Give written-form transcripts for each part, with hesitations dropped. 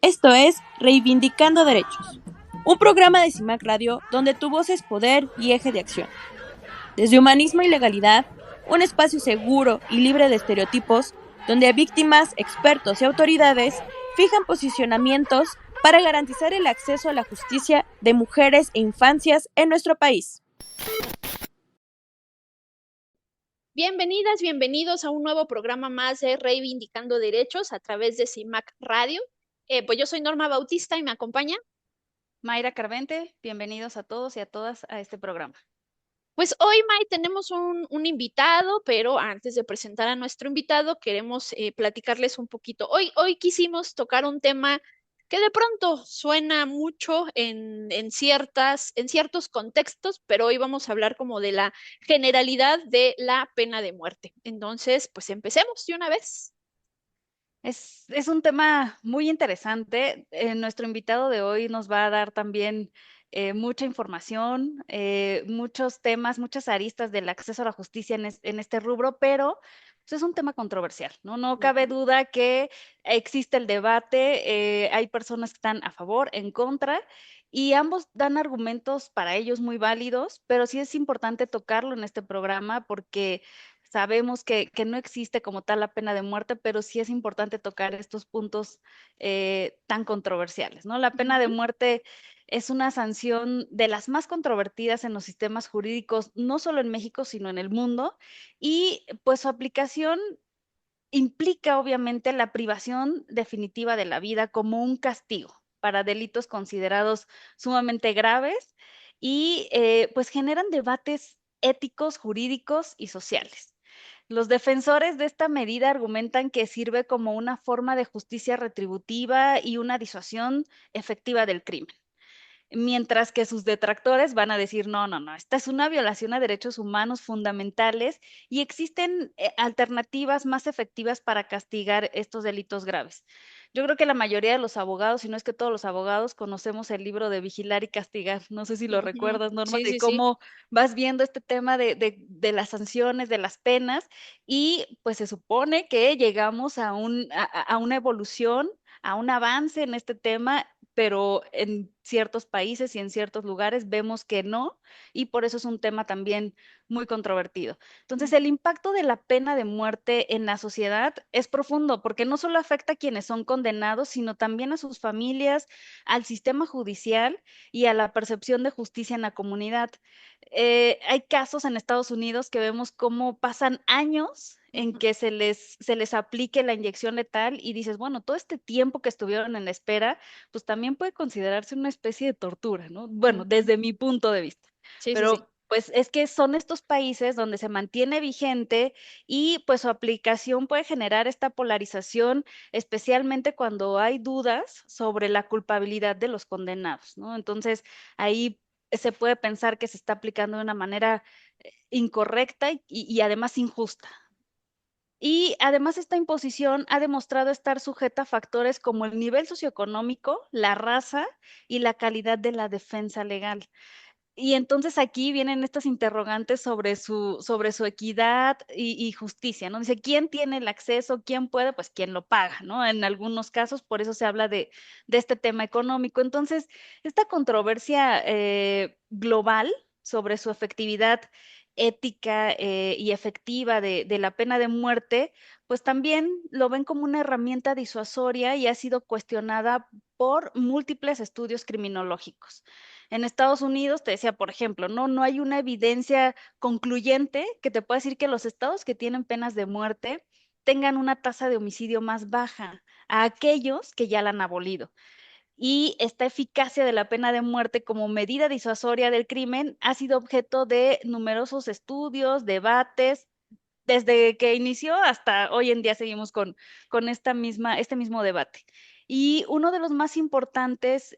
Esto es Reivindicando Derechos, un programa de CIMAC Radio donde tu voz es poder y eje de acción. Desde humanismo y legalidad, un espacio seguro y libre de estereotipos, donde víctimas, expertos y autoridades fijan posicionamientos para garantizar el acceso a la justicia de mujeres e infancias en nuestro país. Bienvenidas, bienvenidos a un nuevo programa más de Reivindicando Derechos a través de CIMAC Radio. Pues yo soy Norma Bautista y me acompaña. Mayra Carvente, bienvenidos a todos y a todas a este programa. Pues hoy, May, tenemos un invitado, pero antes de presentar a nuestro invitado, queremos platicarles un poquito. Hoy quisimos tocar un tema que de pronto suena mucho en ciertos contextos, pero hoy vamos a hablar como de la generalidad de la pena de muerte. Entonces, pues empecemos de una vez. Es un tema muy interesante. Nuestro invitado de hoy nos va a dar también mucha información, muchos temas, muchas aristas del acceso a la justicia en este rubro, pero pues, es un tema controversial, ¿no? No cabe Ujú. duda que existe el debate, hay personas que están a favor, en contra, y ambos dan argumentos para ellos muy válidos, pero sí es importante tocarlo en este programa porque sabemos que no existe como tal la pena de muerte, pero sí es importante tocar estos puntos tan controversiales, ¿no? La pena de Ujú. muerte es una sanción de las más controvertidas en los sistemas jurídicos, no solo en México, sino en el mundo, y pues su aplicación implica obviamente la privación definitiva de la vida como un castigo para delitos considerados sumamente graves y pues generan debates éticos, jurídicos y sociales. Los defensores de esta medida argumentan que sirve como una forma de justicia retributiva y una disuasión efectiva del crimen. Mientras que sus detractores van a decir, no, no, no, esta es una violación a derechos humanos fundamentales y existen alternativas más efectivas para castigar estos delitos graves. Yo creo que la mayoría de los abogados, si no es que todos los abogados, conocemos el libro de Vigilar y Castigar. No sé si lo Ujú. recuerdas, Norma, Sí, de sí, sí. cómo vas viendo este tema de las sanciones, de las penas, y pues se supone que llegamos a una evolución, a un avance en este tema, pero en ciertos países y en ciertos lugares vemos que no, y por eso es un tema también muy controvertido. Entonces, el impacto de la pena de muerte en la sociedad es profundo, porque no solo afecta a quienes son condenados, sino también a sus familias, al sistema judicial y a la percepción de justicia en la comunidad. Hay casos en Estados Unidos que vemos cómo pasan años en Ujú. que se les aplique la inyección letal y dices, bueno, todo este tiempo que estuvieron en la espera, pues también puede considerarse una especie de tortura, ¿no? Bueno, Ujú. desde mi punto de vista. Sí, sí, sí. Pero pues es que son estos países donde se mantiene vigente y pues su aplicación puede generar esta polarización, especialmente cuando hay dudas sobre la culpabilidad de los condenados, ¿no? Entonces, ahí se puede pensar que se está aplicando de una manera incorrecta y además injusta. Y además esta imposición ha demostrado estar sujeta a factores como el nivel socioeconómico, la raza y la calidad de la defensa legal. Y entonces aquí vienen estas interrogantes sobre su equidad y justicia, ¿no? Dice, ¿quién tiene el acceso? ¿Quién puede? Pues quien lo paga, ¿no? En algunos casos, por eso se habla de este tema económico. Entonces, esta controversia global sobre su efectividad ética y efectiva de la pena de muerte, pues también lo ven como una herramienta disuasoria y ha sido cuestionada por múltiples estudios criminológicos. En Estados Unidos, te decía, por ejemplo, no hay una evidencia concluyente que te pueda decir que los estados que tienen penas de muerte tengan una tasa de homicidio más baja a aquellos que ya la han abolido. Y esta eficacia de la pena de muerte como medida disuasoria del crimen ha sido objeto de numerosos estudios, debates, desde que inició hasta hoy en día seguimos con este mismo debate. Y uno de los más importantes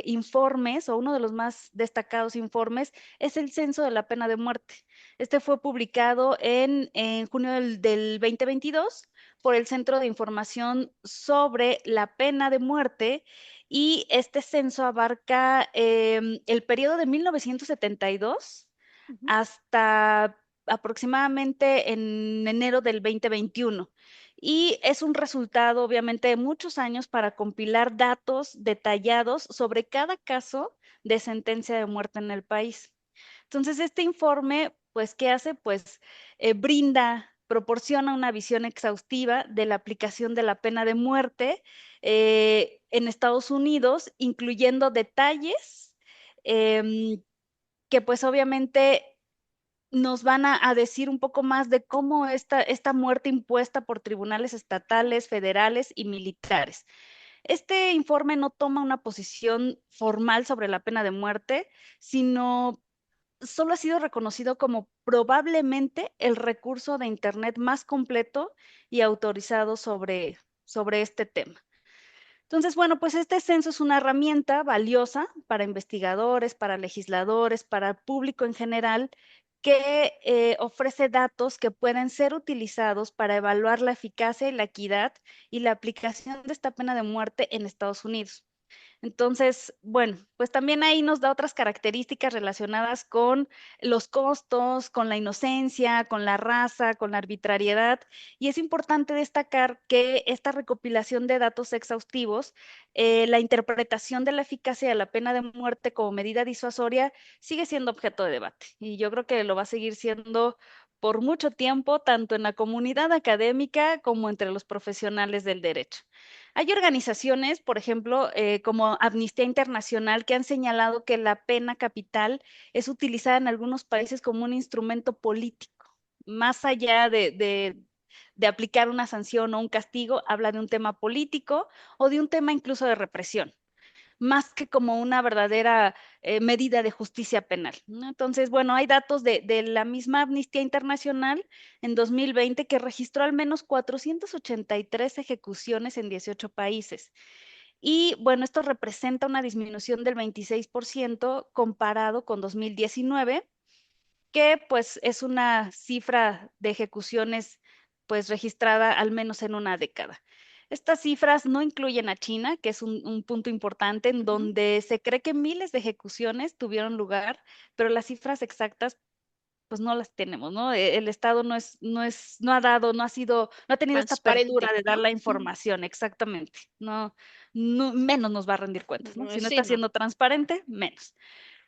informes, o uno de los más destacados informes, es el Censo de la Pena de Muerte. Este fue publicado en junio del 2022 por el Centro de Información sobre la Pena de Muerte, y este censo abarca el periodo de 1972 Ujú. hasta aproximadamente en enero del 2021. y es un resultado, obviamente, de muchos años para compilar datos detallados sobre cada caso de sentencia de muerte en el país. Entonces, este informe, pues, ¿qué hace? Pues, proporciona una visión exhaustiva de la aplicación de la pena de muerte en Estados Unidos, incluyendo detalles em, que, pues, obviamente nos van a decir un poco más de cómo esta muerte impuesta por tribunales estatales, federales y militares. Este informe no toma una posición formal sobre la pena de muerte, sino solo ha sido reconocido como probablemente el recurso de Internet más completo y autorizado sobre este tema. Entonces, bueno, pues este censo es una herramienta valiosa para investigadores, para legisladores, para el público en general, que ofrece datos que pueden ser utilizados para evaluar la eficacia y la equidad y la aplicación de esta pena de muerte en Estados Unidos. Entonces, bueno, pues también ahí nos da otras características relacionadas con los costos, con la inocencia, con la raza, con la arbitrariedad. Y es importante destacar que esta recopilación de datos exhaustivos, la interpretación de la eficacia de la pena de muerte como medida disuasoria sigue siendo objeto de debate. Y yo creo que lo va a seguir siendo por mucho tiempo, tanto en la comunidad académica como entre los profesionales del derecho. Hay organizaciones, por ejemplo, como Amnistía Internacional, que han señalado que la pena capital es utilizada en algunos países como un instrumento político. Más allá de aplicar una sanción o un castigo, habla de un tema político o de un tema incluso de represión, más que como una verdadera medida de justicia penal, ¿no? Entonces, bueno, hay datos de la misma Amnistía Internacional en 2020 que registró al menos 483 ejecuciones en 18 países. Y bueno, esto representa una disminución del 26% comparado con 2019, que pues es una cifra de ejecuciones pues registrada al menos en una década. Estas cifras no incluyen a China, que es un punto importante en donde se cree que miles de ejecuciones tuvieron lugar, pero las cifras exactas pues no las tenemos, ¿no? El Estado no ha dado, no ha tenido esta apertura Transparente, de dar ¿no? la información, exactamente. No, menos nos va a rendir cuentas, ¿no? Si no Sí, está no. siendo transparente, menos.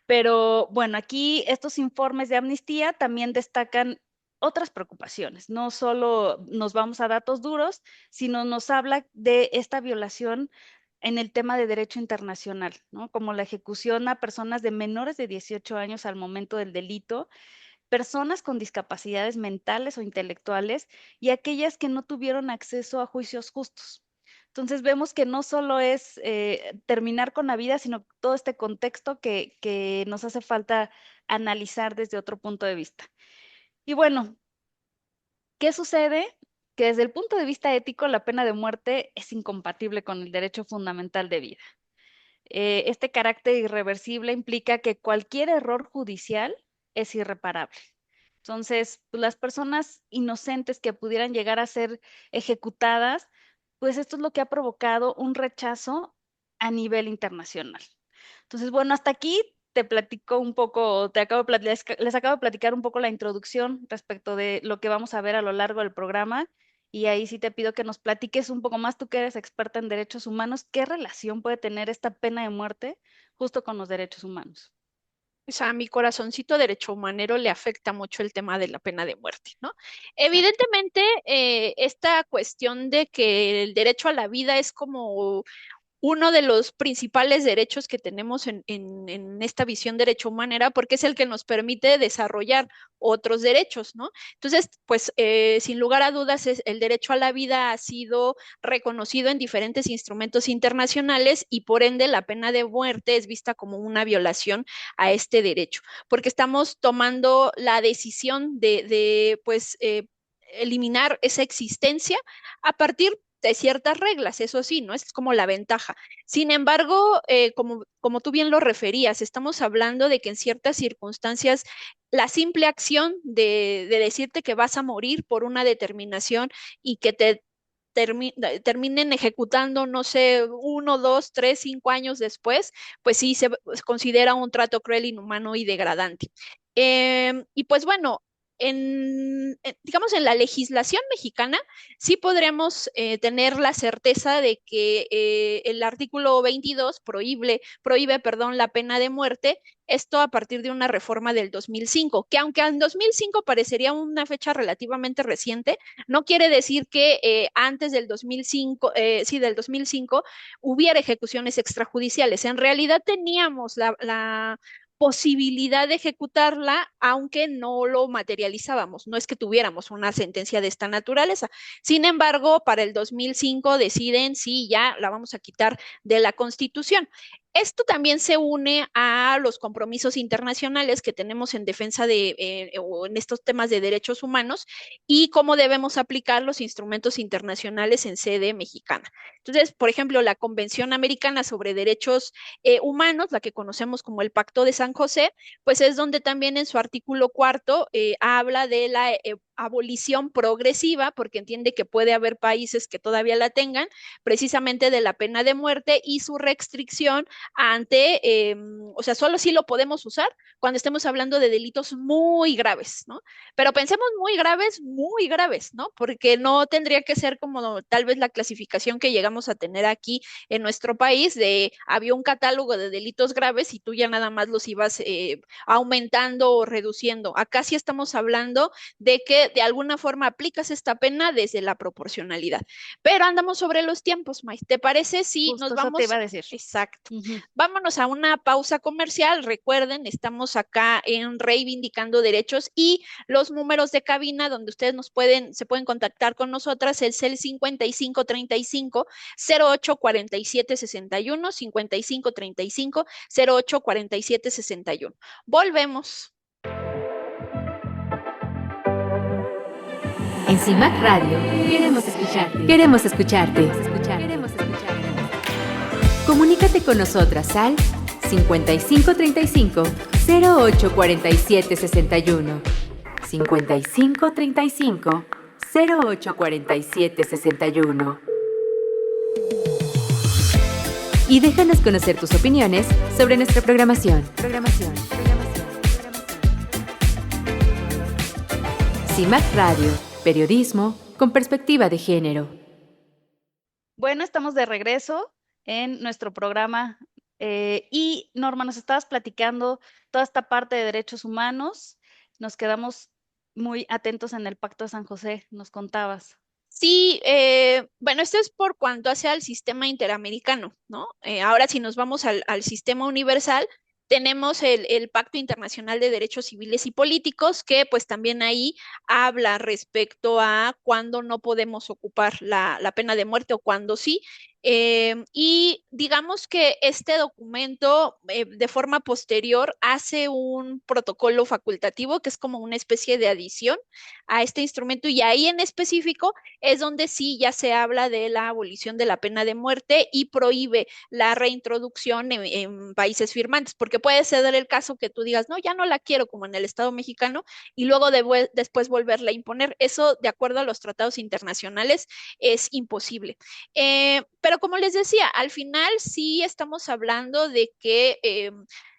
Pero bueno, aquí estos informes de amnistía también destacan otras preocupaciones. No solo nos vamos a datos duros, sino nos habla de esta violación en el tema de derecho internacional, ¿no? Como la ejecución a personas de menores de 18 años al momento del delito, personas con discapacidades mentales o intelectuales y aquellas que no tuvieron acceso a juicios justos. Entonces vemos que no solo es terminar con la vida, sino todo este contexto que nos hace falta analizar desde otro punto de vista. Y bueno, ¿qué sucede? Que desde el punto de vista ético, la pena de muerte es incompatible con el derecho fundamental de vida. Este carácter irreversible implica que cualquier error judicial es irreparable. Entonces, pues, las personas inocentes que pudieran llegar a ser ejecutadas, pues esto es lo que ha provocado un rechazo a nivel internacional. Entonces, bueno, hasta aquí te platico un poco, les acabo de platicar un poco la introducción respecto de lo que vamos a ver a lo largo del programa. Y ahí sí te pido que nos platiques un poco más, tú que eres experta en derechos humanos, ¿qué relación puede tener esta pena de muerte justo con los derechos humanos? O sea, a mi corazoncito derecho humanero le afecta mucho el tema de la pena de muerte, ¿no? Exacto. Evidentemente, esta cuestión de que el derecho a la vida es como uno de los principales derechos que tenemos en esta visión derecho humanera, porque es el que nos permite desarrollar otros derechos, ¿no? Entonces, pues sin lugar a dudas, el derecho a la vida ha sido reconocido en diferentes instrumentos internacionales y por ende la pena de muerte es vista como una violación a este derecho, porque estamos tomando la decisión pues, eliminar esa existencia a partir de ciertas reglas, eso sí, ¿no? Es como la ventaja. Sin embargo, como tú bien lo referías, estamos hablando de que en ciertas circunstancias la simple acción de decirte que vas a morir por una determinación y que te terminen ejecutando, no sé, 1, 2, 3, 5 años después, pues sí se considera un trato cruel, inhumano y degradante. Y pues bueno, digamos, en la legislación mexicana, sí podremos tener la certeza de que el artículo 22 prohíbe, perdón, la pena de muerte, esto a partir de una reforma del 2005, que aunque en 2005 parecería una fecha relativamente reciente, no quiere decir que antes del 2005, sí, del 2005, hubiera ejecuciones extrajudiciales. En realidad teníamos la posibilidad de ejecutarla, aunque no lo materializábamos. No es que tuviéramos una sentencia de esta naturaleza. Sin embargo, para el 2005 deciden si ya la vamos a quitar de la Constitución. Esto también se une a los compromisos internacionales que tenemos en defensa o en estos temas de derechos humanos y cómo debemos aplicar los instrumentos internacionales en sede mexicana. Entonces, por ejemplo, la Convención Americana sobre Derechos Humanos, la que conocemos como el Pacto de San José, pues es donde también en su artículo cuarto habla de la abolición progresiva, porque entiende que puede haber países que todavía la tengan, precisamente de la pena de muerte y su restricción o sea, solo sí lo podemos usar cuando estemos hablando de delitos muy graves, ¿no? Pero pensemos muy graves, ¿no? Porque no tendría que ser como tal vez la clasificación que llegamos a tener aquí en nuestro país de había un catálogo de delitos graves y tú ya nada más los ibas aumentando o reduciendo. Acá sí estamos hablando de que de alguna forma aplicas esta pena desde la proporcionalidad. Pero andamos sobre los tiempos, May. ¿Te parece si Justo nos eso vamos? te iba a decir. Exacto. Vámonos a una pausa comercial. Recuerden, estamos acá en Reivindicando Derechos y los números de cabina donde ustedes se pueden contactar con nosotras es el 5535 08 47 61, 5535 08 47 61. Volvemos. En CIMAC Radio queremos escucharte. Queremos escucharte. Queremos escucharte. Comunícate con nosotras al 5535 08 47 61. 5535 08 47 61. Y déjanos conocer tus opiniones sobre nuestra programación. CIMAC Radio, periodismo con perspectiva de género. Bueno, estamos de regreso en nuestro programa y Norma, nos estabas platicando toda esta parte de derechos humanos. Nos quedamos muy atentos en el Pacto de San José, nos contabas. Sí, bueno, esto es por cuanto hace al sistema interamericano, ¿no? Ahora, si nos vamos al sistema universal, tenemos el Pacto Internacional de Derechos Civiles y Políticos, que pues también ahí habla respecto a cuándo no podemos ocupar la pena de muerte o cuándo sí. Y digamos que este documento de forma posterior hace un protocolo facultativo que es como una especie de adición a este instrumento y ahí en específico es donde sí ya se habla de la abolición de la pena de muerte y prohíbe la reintroducción en países firmantes, porque puede ser el caso que tú digas, no, ya no la quiero como en el Estado mexicano y luego después volverla a imponer. Eso, de acuerdo a los tratados internacionales, es imposible. Pero como les decía, al final sí estamos hablando de que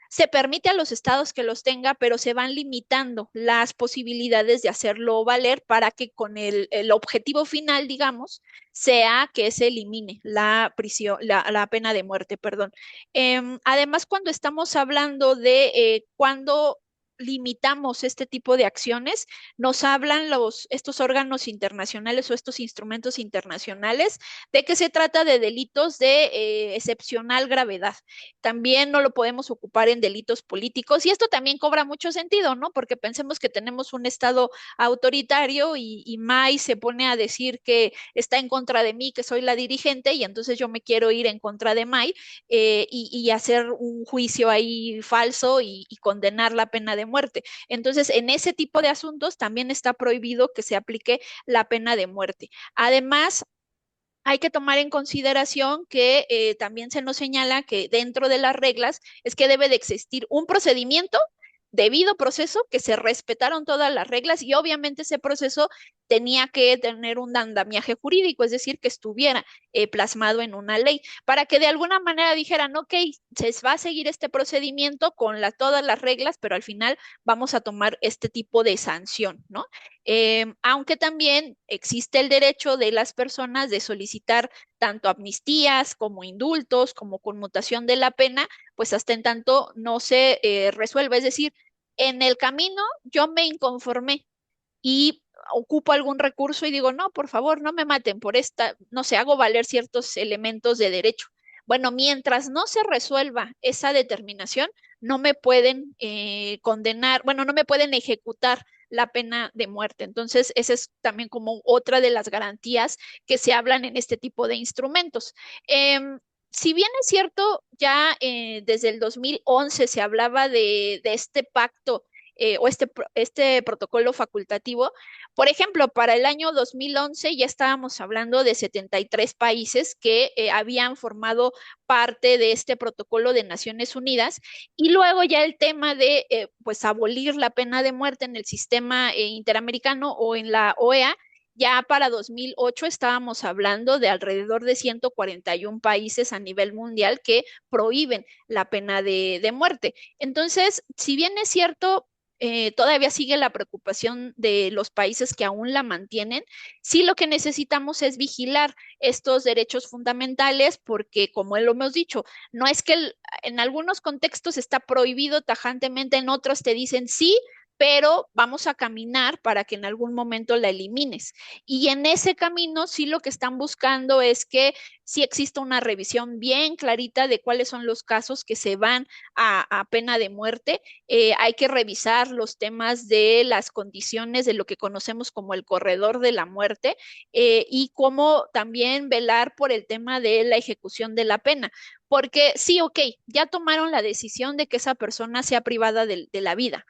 se permite a los estados que los tenga, pero se van limitando las posibilidades de hacerlo valer para que con el objetivo final, digamos, sea que se elimine la prisión, la pena de muerte, perdón. Además, cuando estamos hablando de cuando limitamos este tipo de acciones, nos hablan estos órganos internacionales o estos instrumentos internacionales de que se trata de delitos de excepcional gravedad. También no lo podemos ocupar en delitos políticos y esto también cobra mucho sentido, ¿no? Porque pensemos que tenemos un Estado autoritario y May se pone a decir que está en contra de mí, que soy la dirigente y entonces yo me quiero ir en contra de May y hacer un juicio ahí falso y condenar la pena de muerte. Entonces, en ese tipo de asuntos también está prohibido que se aplique la pena de muerte. Además, hay que tomar en consideración que también se nos señala que dentro de las reglas es que debe de existir un procedimiento, debido proceso, que se respetaron todas las reglas y obviamente ese proceso tenía que tener un andamiaje jurídico, es decir, que estuviera plasmado en una ley, para que de alguna manera dijeran, ok, se va a seguir este procedimiento con todas las reglas, pero al final vamos a tomar este tipo de sanción, ¿no? Aunque también existe el derecho de las personas de solicitar tanto amnistías como indultos, como conmutación de la pena, pues hasta en tanto no se resuelva. Es decir, en el camino yo me inconformé y ocupo algún recurso y digo, no, por favor, no me maten por esta, no sé, hago valer ciertos elementos de derecho. Bueno, mientras no se resuelva esa determinación, no me pueden condenar, bueno, no me pueden ejecutar la pena de muerte. Entonces, esa es también como otra de las garantías que se hablan en este tipo de instrumentos. Si bien es cierto, ya desde el 2011 se hablaba de este pacto o este protocolo facultativo. Por ejemplo, para el año 2011 ya estábamos hablando de 73 países que habían formado parte de este protocolo de Naciones Unidas y luego ya el tema de pues abolir la pena de muerte en el sistema interamericano o en la OEA. Ya para 2008 estábamos hablando de alrededor de 141 países a nivel mundial que prohíben la pena de muerte. Entonces, si bien es cierto, todavía sigue la preocupación de los países que aún la mantienen. Sí, lo que necesitamos es vigilar estos derechos fundamentales porque, como lo hemos dicho, no es que en algunos contextos está prohibido tajantemente, en otros te dicen sí, pero vamos a caminar para que en algún momento la elimines. Y en ese camino sí lo que están buscando es que sí exista una revisión bien clarita de cuáles son los casos que se van a pena de muerte. Hay que revisar los temas de las condiciones de lo que conocemos como el corredor de la muerte y cómo también velar por el tema de la ejecución de la pena. Porque sí, ok, ya tomaron la decisión de que esa persona sea privada de la vida,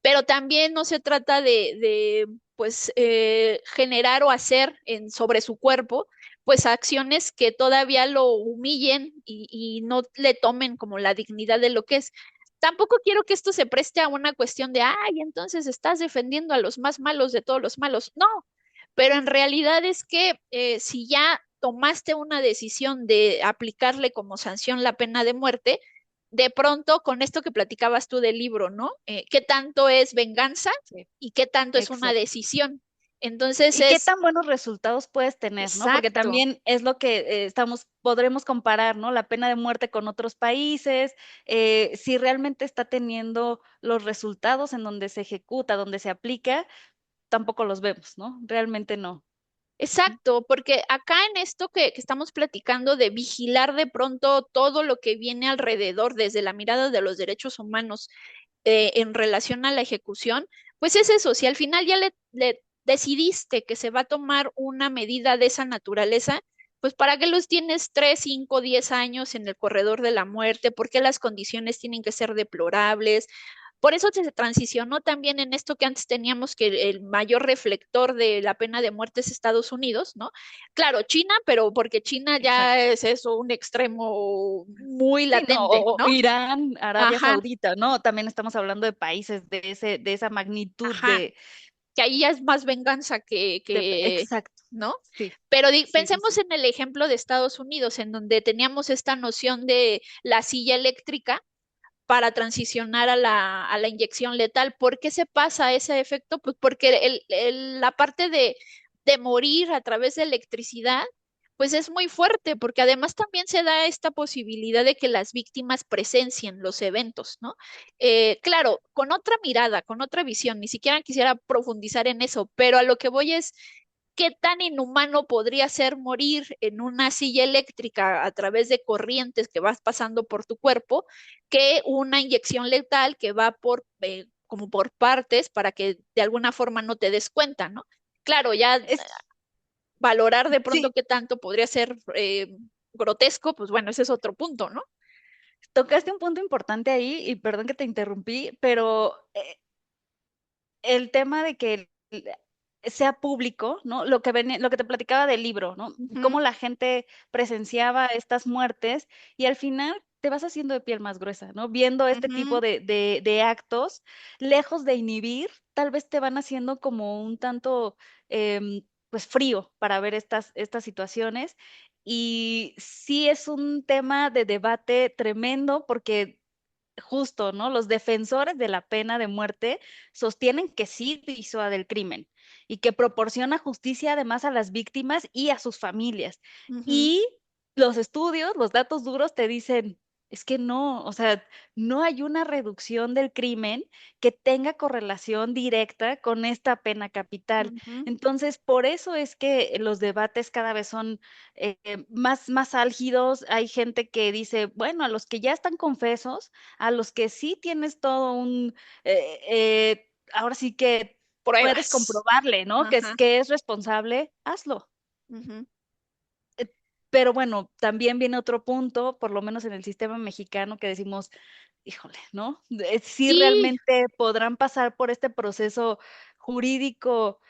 pero también no se trata pues, generar o hacer sobre su cuerpo, pues acciones que todavía lo humillen y no le tomen como la dignidad de lo que es. Tampoco quiero que esto se preste a una cuestión de, ay, entonces estás defendiendo a los más malos de todos los malos. No, pero en realidad es que si ya tomaste una decisión de aplicarle como sanción la pena de muerte, de pronto con esto que platicabas tú del libro, ¿no? ¿Qué tanto es venganza Sí, y qué tanto es una exacto. decisión? Entonces ¿Y qué es tan buenos resultados puedes tener, no? Porque exacto. también es lo que podremos comparar, ¿no? La pena de muerte con otros países, si realmente está teniendo los resultados en donde se ejecuta, donde se aplica, tampoco los vemos, ¿no? Realmente no. Ujú. Exacto, porque acá en esto que estamos platicando de vigilar de pronto todo lo que viene alrededor desde la mirada de los derechos humanos en relación a la ejecución, pues es eso, si al final ya le decidiste que se va a tomar una medida de esa naturaleza, pues ¿para qué los tienes 3, 5, 10 años en el corredor de la muerte? ¿Por qué las condiciones tienen que ser deplorables? Por eso se transicionó también en esto que antes teníamos que el mayor reflector de la pena de muerte es Estados Unidos, ¿no? Claro, China, pero porque China ya Exacto. es eso, un extremo muy Sí, no, latente, o ¿no? Irán, Arabia Ajá, Saudita, ¿no? También estamos hablando de países de esa magnitud ajá, que ahí ya es más venganza exacto. ¿no? Sí, Pero sí, sí, pensemos sí. en el ejemplo de Estados Unidos, en donde teníamos esta noción de la silla eléctrica para transicionar a la inyección letal. ¿Por qué se pasa ese efecto? Pues porque la parte de morir a través de electricidad, pues es muy fuerte, porque además también se da esta posibilidad de que las víctimas presencien los eventos, ¿no? Claro, con otra mirada, con otra visión, ni siquiera quisiera profundizar en eso, pero a lo que voy es qué tan inhumano podría ser morir en una silla eléctrica a través de corrientes que vas pasando por tu cuerpo que una inyección letal que va como por partes para que de alguna forma no te des cuenta, ¿no? Claro, ya Es, valorar de pronto sí, qué tanto podría ser grotesco, pues bueno, ese es otro punto, ¿no? tocaste un punto importante ahí y perdón que te interrumpí, pero el tema de que sea público, ¿no? Lo que te platicaba del libro, ¿no? Ujú. Cómo la gente presenciaba estas muertes y al final te vas haciendo de piel más gruesa, ¿no? Viendo este tipo de actos, lejos de inhibir, tal vez te van haciendo como un tanto, pues frío para ver estas situaciones. Y sí es un tema de debate tremendo porque justo, ¿no? Los defensores de la pena de muerte sostienen que sí disuade del crimen y que proporciona justicia además a las víctimas y a sus familias. Ujú. Y los estudios, los datos duros te dicen, es que no, o sea, no hay una reducción del crimen que tenga correlación directa con esta pena capital. Ujú. Entonces, por eso es que los debates cada vez son más álgidos. Hay gente que dice, bueno, a los que ya están confesos, a los que sí tienes todo un, ahora sí que puedes Pruebas. comprobarle, ¿no? Ajá. Que es responsable, hazlo. Ujú. Pero bueno, también viene otro punto, por lo menos en el sistema mexicano, que decimos, híjole, ¿no? Sí Sí, realmente podrán pasar por este proceso jurídico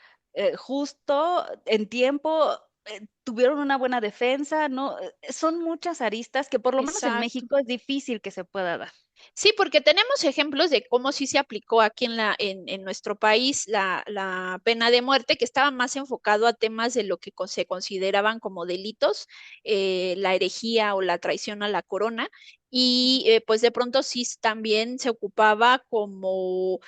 justo, en tiempo, tuvieron una buena defensa, ¿no? Son muchas aristas que por lo menos en exacto. México es difícil que se pueda dar. Sí, porque tenemos ejemplos de cómo sí se aplicó aquí en nuestro país la pena de muerte, que estaba más enfocado a temas de lo que se consideraban como delitos, la herejía o la traición a la corona, y pues de pronto sí también se ocupaba como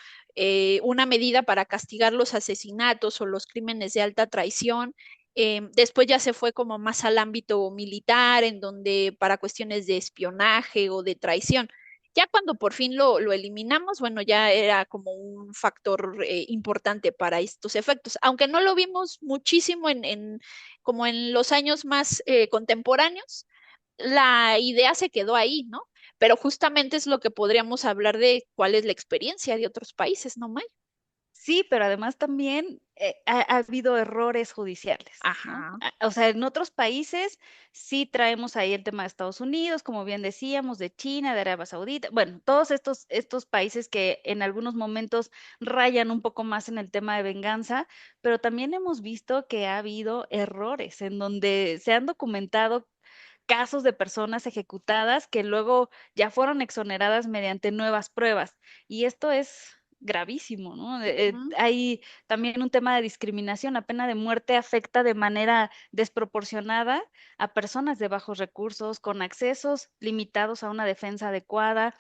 una medida para castigar los asesinatos o los crímenes de alta traición. Después ya se fue como más al ámbito militar, en donde para cuestiones de espionaje o de traición. Ya cuando por fin lo eliminamos, bueno, ya era como un factor importante para estos efectos, aunque no lo vimos muchísimo como en los años más contemporáneos, la idea se quedó ahí, ¿no? Pero justamente es lo que podríamos hablar de cuál es la experiencia de otros países, ¿no, May? Sí, pero además también ha habido errores judiciales, ¿no? Ajá. O sea, en otros países sí traemos ahí el tema de Estados Unidos, como bien decíamos, de China, de Arabia Saudita, bueno, todos estos países que en algunos momentos rayan un poco más en el tema de venganza, pero también hemos visto que ha habido errores en donde se han documentado casos de personas ejecutadas que luego ya fueron exoneradas mediante nuevas pruebas. Y esto es gravísimo, ¿no? Ujú. Hay también un tema de discriminación. La pena de muerte afecta de manera desproporcionada a personas de bajos recursos, con accesos limitados a una defensa adecuada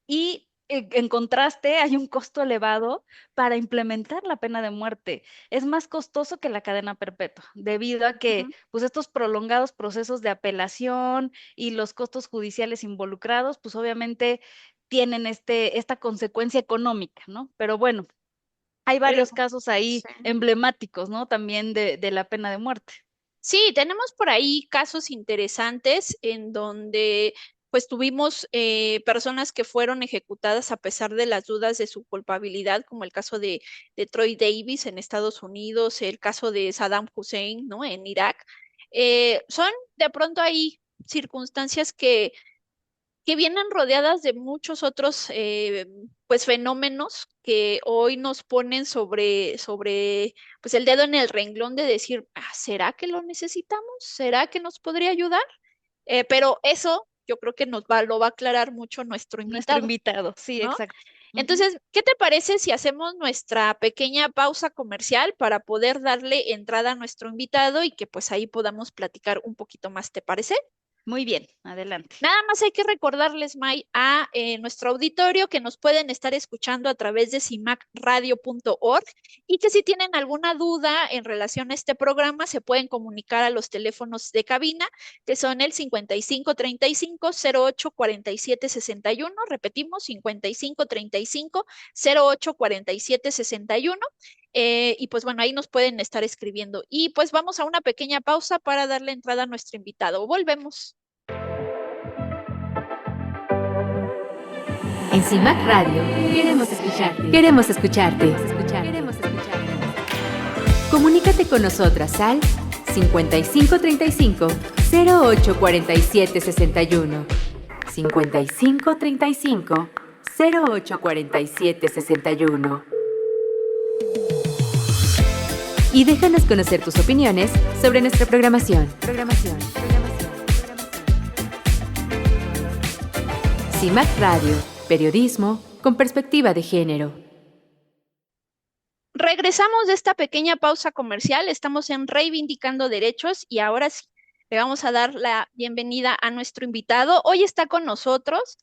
y en contraste, hay un costo elevado para implementar la pena de muerte. Es más costoso que la cadena perpetua, debido a que Ujú. pues, estos prolongados procesos de apelación y los costos judiciales involucrados, pues obviamente tienen esta consecuencia económica, ¿no? Pero bueno, hay Pero varios casos ahí sí. emblemáticos, ¿no? También de la pena de muerte. Sí, tenemos por ahí casos interesantes en donde pues tuvimos personas que fueron ejecutadas a pesar de las dudas de su culpabilidad, como el caso de Troy Davis en Estados Unidos, el caso de Saddam Hussein, ¿no? En Irak. Son de pronto ahí circunstancias que vienen rodeadas de muchos otros pues fenómenos que hoy nos ponen sobre pues el dedo en el renglón de decir, ¿será que lo necesitamos? ¿Será que nos podría ayudar? Pero eso yo creo que lo va a aclarar mucho nuestro Nuestro invitado, invitado, sí, ¿no? exacto. Ujú. Entonces, ¿qué te parece si hacemos nuestra pequeña pausa comercial para poder darle entrada a nuestro invitado y que pues ahí podamos platicar un poquito más? ¿Te parece? Muy bien, adelante. Nada más hay que recordarles, May, a nuestro auditorio que nos pueden estar escuchando a través de cimacradio.org y que si tienen alguna duda en relación a este programa, se pueden comunicar a los teléfonos de cabina, que son el 5535-084761. Repetimos, 5535-084761. Y pues bueno, ahí nos pueden estar escribiendo. Y pues vamos a una pequeña pausa para darle entrada a nuestro invitado. Volvemos. En CIMAC Radio queremos escucharte. Queremos escucharte. Queremos escucharte. Comunícate con nosotras al 5535 0847 61. 5535 0847 61. Y déjanos conocer tus opiniones sobre nuestra programación. CIMAC Radio, periodismo con perspectiva de género. Regresamos de esta pequeña pausa comercial. Estamos en Reivindicando Derechos y ahora sí, le vamos a dar la bienvenida a nuestro invitado. Hoy está con nosotras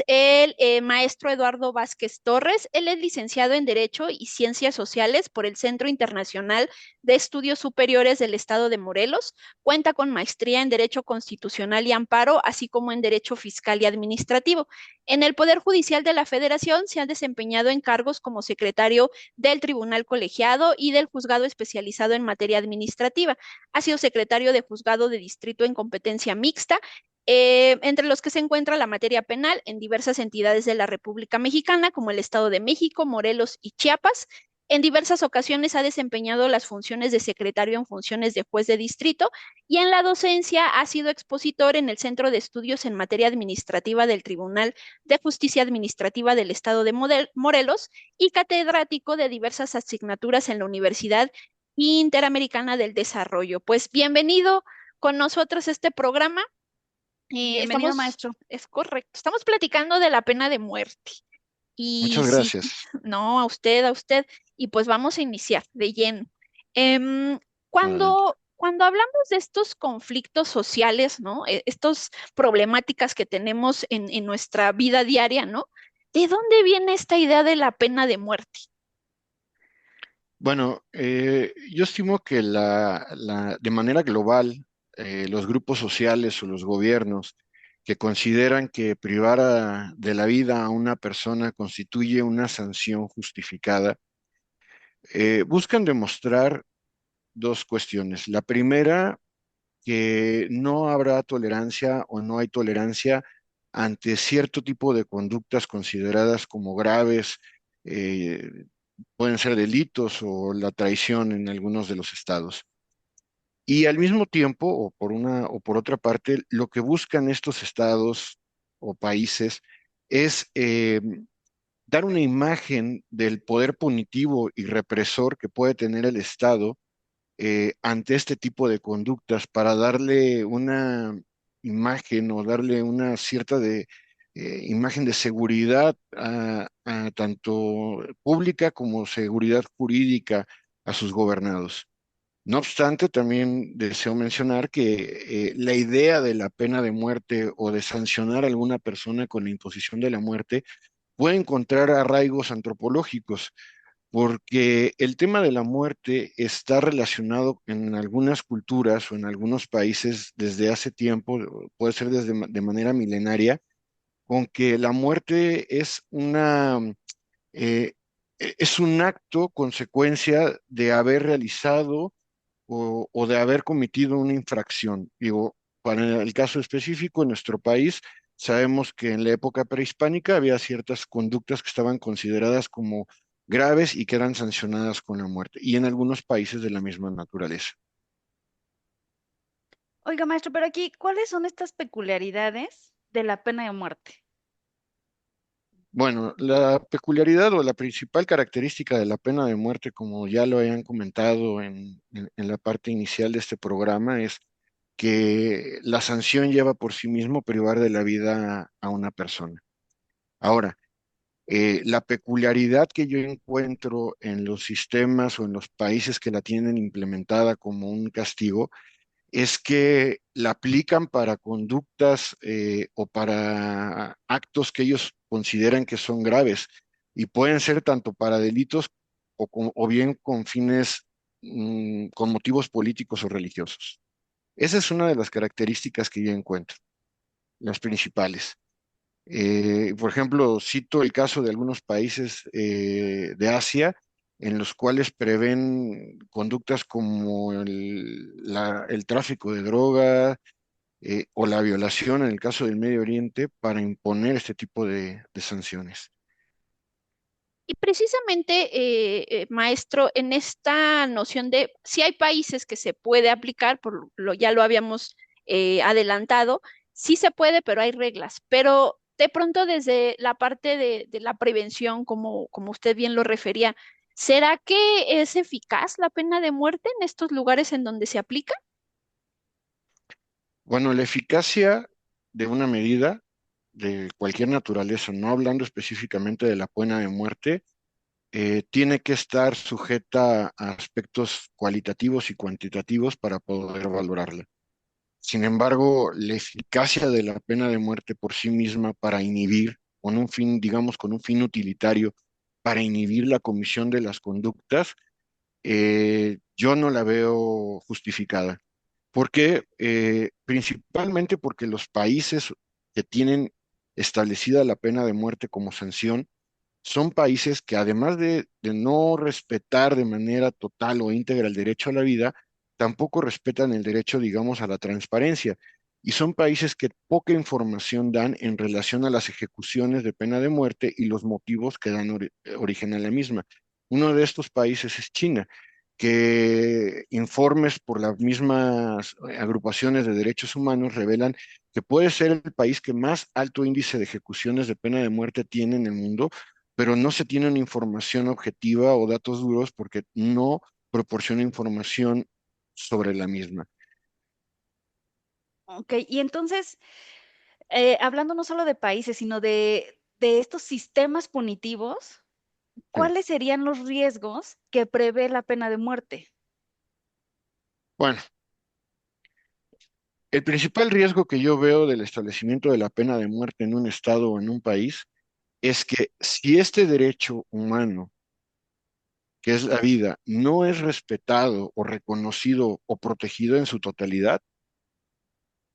el maestro Eduardo Vázquez Torres. Él es licenciado en Derecho y Ciencias Sociales por el Centro Internacional de Estudios Superiores del Estado de Morelos. Cuenta con maestría en Derecho Constitucional y Amparo, así como en Derecho Fiscal y Administrativo. En el Poder Judicial de la Federación se ha desempeñado en cargos como secretario del Tribunal Colegiado y del Juzgado Especializado en Materia Administrativa. Ha sido secretario de Juzgado de Distrito en competencia mixta, entre los que se encuentra la materia penal en diversas entidades de la República Mexicana, como el Estado de México, Morelos y Chiapas. En diversas ocasiones ha desempeñado las funciones de secretario en funciones de juez de distrito y en la docencia ha sido expositor en el Centro de Estudios en Materia Administrativa del Tribunal de Justicia Administrativa del Estado de Morelos y catedrático de diversas asignaturas en la Universidad Interamericana del Desarrollo. Pues bienvenido con nosotros a este programa. Bienvenido, maestro. Es correcto, estamos platicando de la pena de muerte. Y Muchas sí, gracias. no, a usted, y pues vamos a iniciar de lleno. Adelante. Cuando hablamos de estos conflictos sociales, ¿no? Estas problemáticas que tenemos en nuestra vida diaria, ¿no? ¿De dónde viene esta idea de la pena de muerte? Bueno, yo estimo que de manera global, los grupos sociales o los gobiernos que consideran que privar de la vida a una persona constituye una sanción justificada, buscan demostrar dos cuestiones. La primera, que no habrá tolerancia o no hay tolerancia ante cierto tipo de conductas consideradas como graves, eh, pueden ser delitos o la traición en algunos de los estados. Y al mismo tiempo, o por otra parte, lo que buscan estos estados o países es dar una imagen del poder punitivo y represor que puede tener el Estado ante este tipo de conductas para darle una imagen o darle una cierta imagen de seguridad a tanto pública como seguridad jurídica a sus gobernados. No obstante, también deseo mencionar que la idea de la pena de muerte o de sancionar a alguna persona con la imposición de la muerte puede encontrar arraigos antropológicos porque el tema de la muerte está relacionado en algunas culturas o en algunos países desde hace tiempo, puede ser de manera milenaria, con que la muerte eh, es un acto, consecuencia de haber realizado o de haber cometido una infracción. Digo, para el caso específico, en nuestro país, sabemos que en la época prehispánica había ciertas conductas que estaban consideradas como graves y que eran sancionadas con la muerte, y en algunos países de la misma naturaleza. Oiga, maestro, pero aquí, ¿cuáles son estas peculiaridades de la pena de muerte? Bueno, la peculiaridad o la principal característica de la pena de muerte, como ya lo hayan comentado en la parte inicial de este programa, es que la sanción lleva por sí mismo privar de la vida a una persona. Ahora, la peculiaridad que yo encuentro en los sistemas o en los países que la tienen implementada como un castigo es que la aplican para conductas o para actos que ellos consideran que son graves y pueden ser tanto para delitos o bien con fines, con motivos políticos o religiosos. Esa es una de las características que yo encuentro, las principales. Por ejemplo, cito el caso de algunos países de Asia en los cuales prevén conductas como el tráfico de droga o la violación en el caso del Medio Oriente para imponer este tipo de sanciones. Y precisamente, maestro, en esta noción de si hay países que se puede aplicar, ya lo habíamos adelantado, sí se puede, pero hay reglas. Pero de pronto desde la parte de la prevención, como usted bien lo refería, ¿será que es eficaz la pena de muerte en estos lugares en donde se aplica? Bueno, la eficacia de una medida de cualquier naturaleza, no hablando específicamente de la pena de muerte, tiene que estar sujeta a aspectos cualitativos y cuantitativos para poder valorarla. Sin embargo, la eficacia de la pena de muerte por sí misma para inhibir, con un fin, digamos, con un fin utilitario, para inhibir la comisión de las conductas, yo no la veo justificada. ¿Por qué? Principalmente porque los países que tienen establecida la pena de muerte como sanción son países que además de no respetar de manera total o íntegra el derecho a la vida, tampoco respetan el derecho, digamos, a la transparencia. Y son países que poca información dan en relación a las ejecuciones de pena de muerte y los motivos que dan origen a la misma. Uno de estos países es China, que informes por las mismas agrupaciones de derechos humanos revelan que puede ser el país que más alto índice de ejecuciones de pena de muerte tiene en el mundo, pero no se tiene una información objetiva o datos duros porque no proporciona información sobre la misma. Ok, y entonces, hablando no solo de países, sino de estos sistemas punitivos, Sí. ¿cuáles serían los riesgos que prevé la pena de muerte? Bueno, el principal riesgo que yo veo del establecimiento de la pena de muerte en un estado o en un país es que si este derecho humano, que es la vida, no es respetado o reconocido o protegido en su totalidad,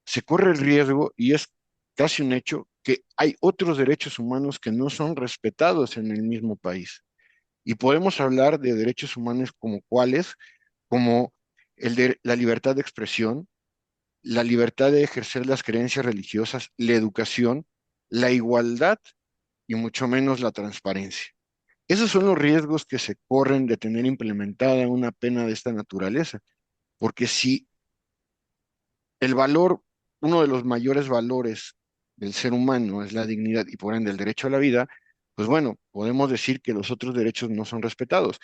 se corre el riesgo, y es casi un hecho, que hay otros derechos humanos que no son respetados en el mismo país. Y podemos hablar de derechos humanos como cuáles, como el de la libertad de expresión, la libertad de ejercer las creencias religiosas, la educación, la igualdad y mucho menos la transparencia. Esos son los riesgos que se corren de tener implementada una pena de esta naturaleza, porque si el valor, uno de los mayores valores del ser humano es la dignidad y por ende el derecho a la vida, pues bueno, podemos decir que los otros derechos no son respetados.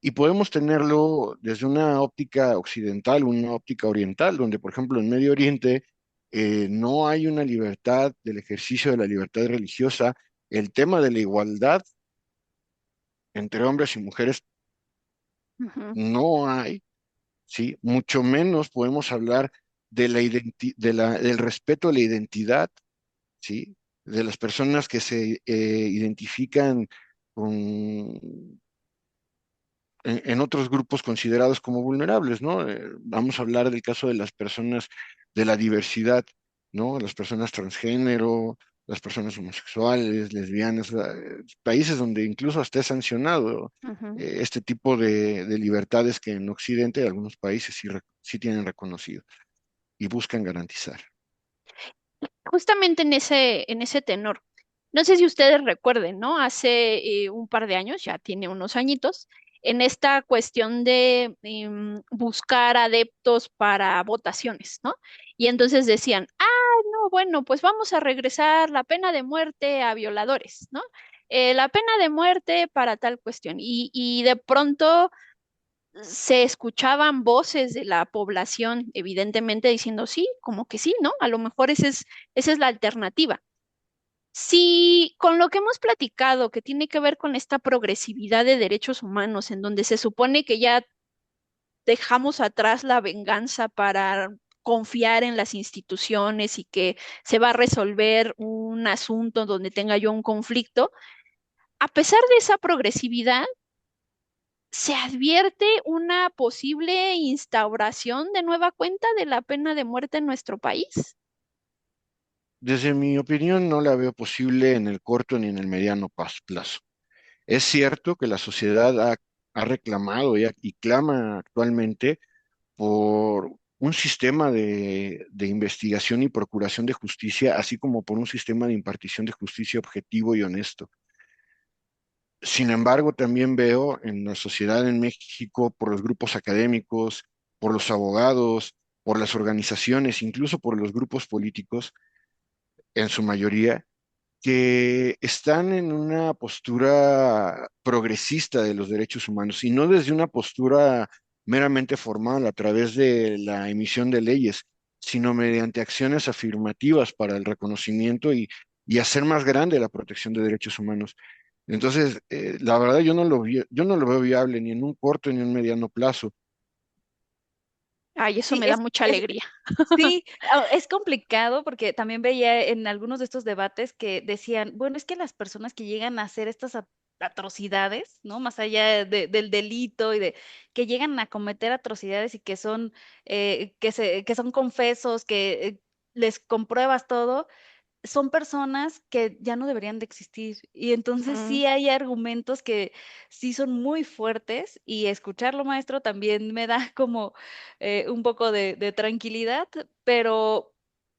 Y podemos tenerlo desde una óptica occidental, una óptica oriental, donde, por ejemplo, en Medio Oriente no hay una libertad del ejercicio de la libertad religiosa. El tema de la igualdad entre hombres y mujeres Ujú. no hay, ¿sí? Mucho menos podemos hablar de del respeto a la identidad, ¿sí? De las personas que se identifican con en otros grupos considerados como vulnerables, ¿no? Vamos a hablar del caso de las personas de la diversidad, ¿no? Las personas transgénero, las personas homosexuales, lesbianas, países donde incluso hasta es sancionado Ujú. este tipo de libertades que en Occidente algunos países sí tienen reconocido y buscan garantizar. Justamente en ese tenor. No sé si ustedes recuerden, ¿no? Hace un par de años, ya tiene unos añitos, en esta cuestión de buscar adeptos para votaciones, ¿no? Y entonces decían, ah, no, bueno, pues vamos a regresar la pena de muerte a violadores, ¿no? La pena de muerte para tal cuestión. Y de pronto se escuchaban voces de la población, evidentemente diciendo sí, como que sí, ¿no? A lo mejor esa es la alternativa. Si con lo que hemos platicado, que tiene que ver con esta progresividad de derechos humanos, en donde se supone que ya dejamos atrás la venganza para confiar en las instituciones y que se va a resolver un asunto donde tenga yo un conflicto, a pesar de esa progresividad, se advierte una posible instauración de nueva cuenta de la pena de muerte en nuestro país. Desde mi opinión, no la veo posible en el corto ni en el mediano plazo. Es cierto que la sociedad ha reclamado y clama actualmente por un sistema de investigación y procuración de justicia, así como por un sistema de impartición de justicia objetivo y honesto. Sin embargo, también veo en la sociedad en México, por los grupos académicos, por los abogados, por las organizaciones, incluso por los grupos políticos, en su mayoría, que están en una postura progresista de los derechos humanos y no desde una postura meramente formal a través de la emisión de leyes, sino mediante acciones afirmativas para el reconocimiento y y hacer más grande la protección de derechos humanos. Entonces, la verdad yo no lo veo viable ni en un corto ni en un mediano plazo. Ay, eso Sí, me da mucha alegría. sí, es complicado porque también veía en algunos de estos debates que decían, bueno, es que las personas que llegan a hacer estas atrocidades, ¿no? Más allá del delito y de que llegan a cometer atrocidades y que son, que son confesos, que les compruebas todo, son personas que ya no deberían de existir. Y entonces Mm. sí hay argumentos que sí son muy fuertes y escucharlo, maestro, también me da como un poco de tranquilidad, pero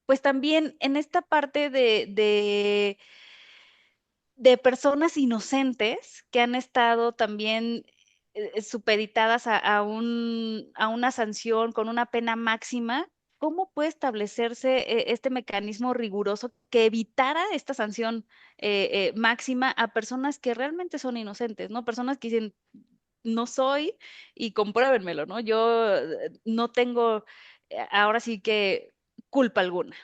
pues también en esta parte de personas inocentes que han estado también supeditadas a una sanción con una pena máxima, ¿cómo puede establecerse este mecanismo riguroso que evitara esta sanción máxima a personas que realmente son inocentes, ¿no? Personas que dicen, no soy y compruébenmelo, ¿no? Yo no tengo ahora sí que culpa alguna.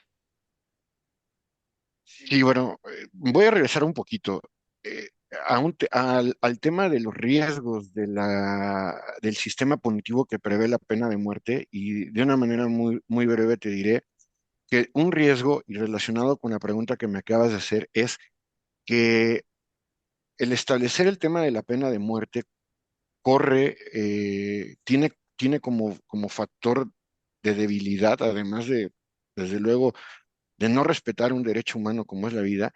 Y bueno, voy a regresar un poquito al tema de los riesgos del sistema punitivo que prevé la pena de muerte y de una manera muy breve te diré que un riesgo y relacionado con la pregunta que me acabas de hacer es que el establecer el tema de la pena de muerte tiene como factor de debilidad, además de, desde luego, de no respetar un derecho humano como es la vida,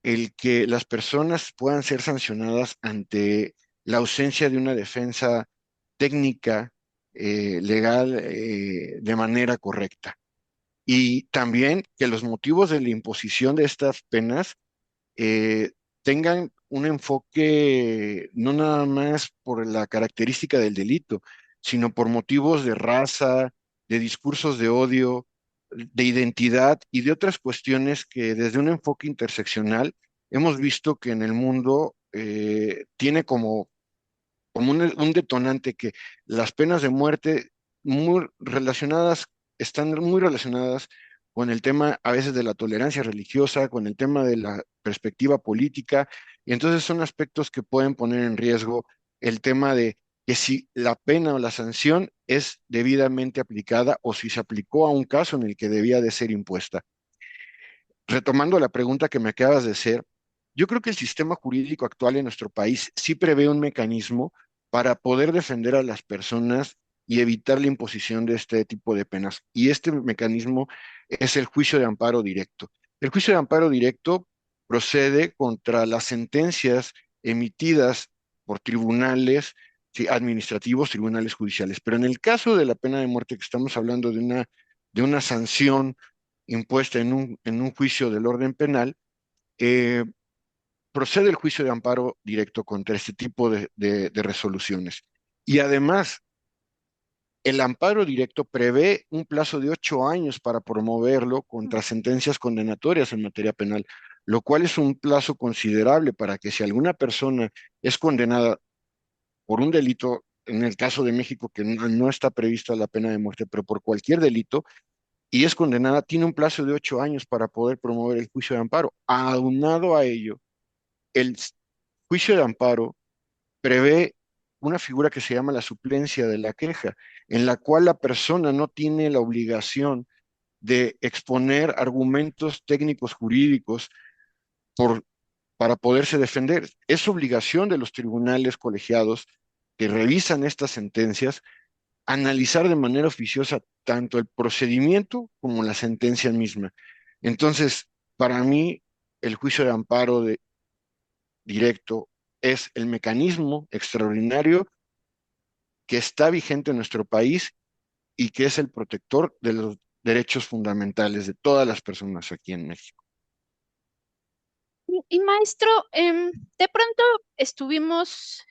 el que las personas puedan ser sancionadas ante la ausencia de una defensa técnica, legal, de manera correcta. Y también que los motivos de la imposición de estas penas eh, tengan un enfoque no nada más por la característica del delito, sino por motivos de raza, de discursos de odio, de identidad y de otras cuestiones que desde un enfoque interseccional hemos visto que en el mundo tiene como un detonante que las penas de muerte muy relacionadas, están muy relacionadas con el tema a veces de la tolerancia religiosa, con el tema de la perspectiva política, y entonces son aspectos que pueden poner en riesgo el tema de que si la pena o la sanción es debidamente aplicada o si se aplicó a un caso en el que debía de ser impuesta. Retomando la pregunta que me acabas de hacer, yo creo que el sistema jurídico actual en nuestro país sí prevé un mecanismo para poder defender a las personas y evitar la imposición de este tipo de penas. Y este mecanismo es el juicio de amparo directo. El juicio de amparo directo procede contra las sentencias emitidas por tribunales, sí, administrativos, tribunales judiciales. Pero en el caso de la pena de muerte, que estamos hablando de una sanción impuesta en un juicio del orden penal, eh, procede el juicio de amparo directo contra este tipo de resoluciones. Y además, el amparo directo prevé un plazo de 8 años para promoverlo contra sentencias condenatorias en materia penal, lo cual es un plazo considerable para que si alguna persona es condenada por un delito, en el caso de México, que no está prevista la pena de muerte, pero por cualquier delito, y es condenada, tiene un plazo de 8 años para poder promover el juicio de amparo. Aunado a ello, el juicio de amparo prevé una figura que se llama la suplencia de la queja, en la cual la persona no tiene la obligación de exponer argumentos técnicos jurídicos por, para poderse defender. Es obligación de los tribunales colegiados que revisan estas sentencias analizar de manera oficiosa tanto el procedimiento como la sentencia misma. Entonces, para mí, el juicio de amparo directo es el mecanismo extraordinario que está vigente en nuestro país y que es el protector de los derechos fundamentales de todas las personas aquí en México. Y maestro, de pronto estuvimos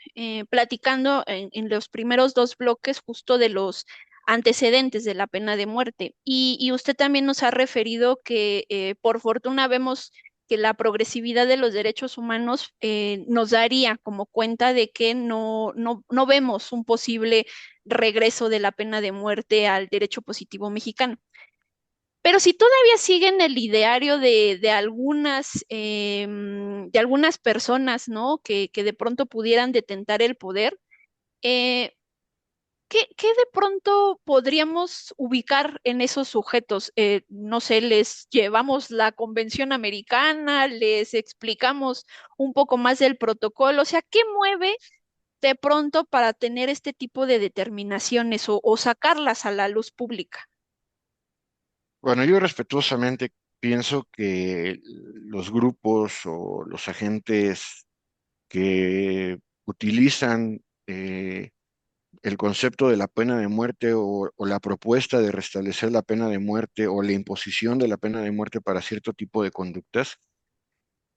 platicando en los primeros dos bloques justo de los antecedentes de la pena de muerte y usted también nos ha referido que por fortuna vemos que la progresividad de los derechos humanos nos daría como cuenta de que no vemos un posible regreso de la pena de muerte al derecho positivo mexicano. Pero si todavía siguen el ideario de algunas personas, ¿no? Que de pronto pudieran detentar el poder, eh, ¿qué de pronto podríamos ubicar en esos sujetos? No sé, les llevamos la Convención Americana, les explicamos un poco más del protocolo, o sea, ¿qué mueve de pronto para tener este tipo de determinaciones o sacarlas a la luz pública? Bueno, yo respetuosamente pienso que los grupos o los agentes que utilizan el concepto de la pena de muerte o la propuesta de restablecer la pena de muerte o la imposición de la pena de muerte para cierto tipo de conductas,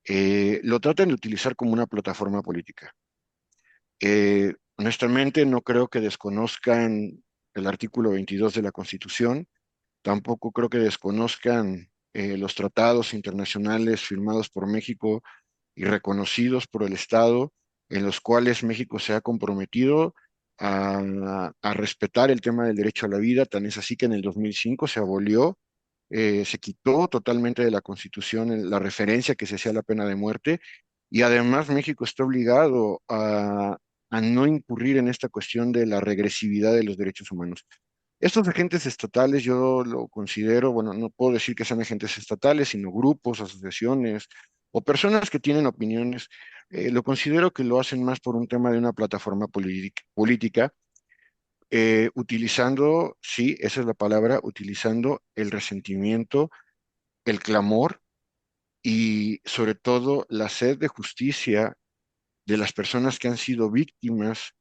lo tratan de utilizar como una plataforma política. Honestamente, no creo que desconozcan el artículo 22 de la Constitución, tampoco creo que desconozcan los tratados internacionales firmados por México y reconocidos por el Estado, en los cuales México se ha comprometido a respetar el tema del derecho a la vida. Tan es así que en el 2005 se abolió, se quitó totalmente de la Constitución la referencia que se hacía a la pena de muerte, y además México está obligado a no incurrir en esta cuestión de la regresividad de los derechos humanos. Estos agentes estatales yo lo considero, bueno, no puedo decir que sean agentes estatales, sino grupos, asociaciones o personas que tienen opiniones. Lo considero que lo hacen más por un tema de una plataforma política, utilizando, sí, esa es la palabra, utilizando el resentimiento, el clamor y sobre todo la sed de justicia de las personas que han sido víctimas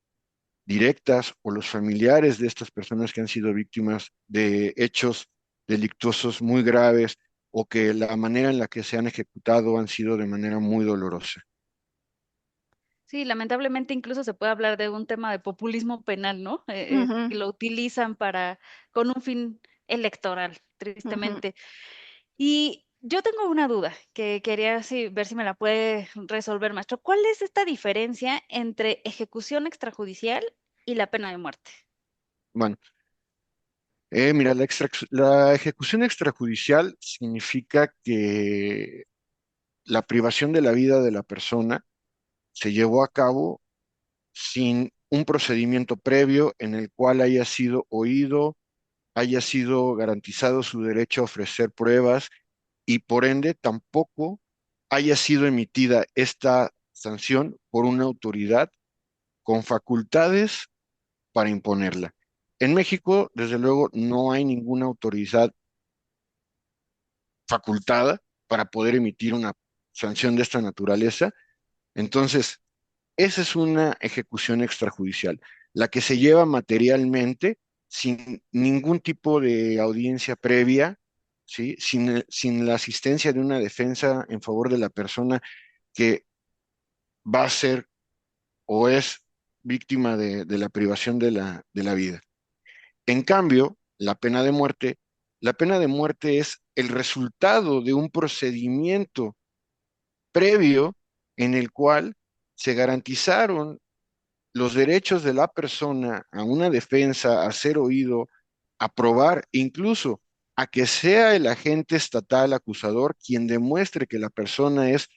directas o los familiares de estas personas que han sido víctimas de hechos delictuosos muy graves o que la manera en la que se han ejecutado han sido de manera muy dolorosa. Sí, lamentablemente incluso se puede hablar de un tema de populismo penal, ¿no? Ujú, Que lo utilizan con un fin electoral, ujú. tristemente. Y yo tengo una duda que quería ver si me la puede resolver, maestro. ¿Cuál es esta diferencia entre ejecución extrajudicial y la pena de muerte? Bueno, mira, la ejecución extrajudicial significa que la privación de la vida de la persona se llevó a cabo sin un procedimiento previo en el cual haya sido oído, haya sido garantizado su derecho a ofrecer pruebas y por ende tampoco haya sido emitida esta sanción por una autoridad con facultades para imponerla. En México, desde luego, no hay ninguna autoridad facultada para poder emitir una sanción de esta naturaleza. Entonces, esa es una ejecución extrajudicial, la que se lleva materialmente sin ningún tipo de audiencia previa, ¿sí? Sin la asistencia de una defensa en favor de la persona que va a ser o es víctima de la privación de la vida. En cambio, la pena de muerte es el resultado de un procedimiento previo en el cual se garantizaron los derechos de la persona a una defensa, a ser oído, a probar, incluso a que sea el agente estatal acusador quien demuestre que la persona es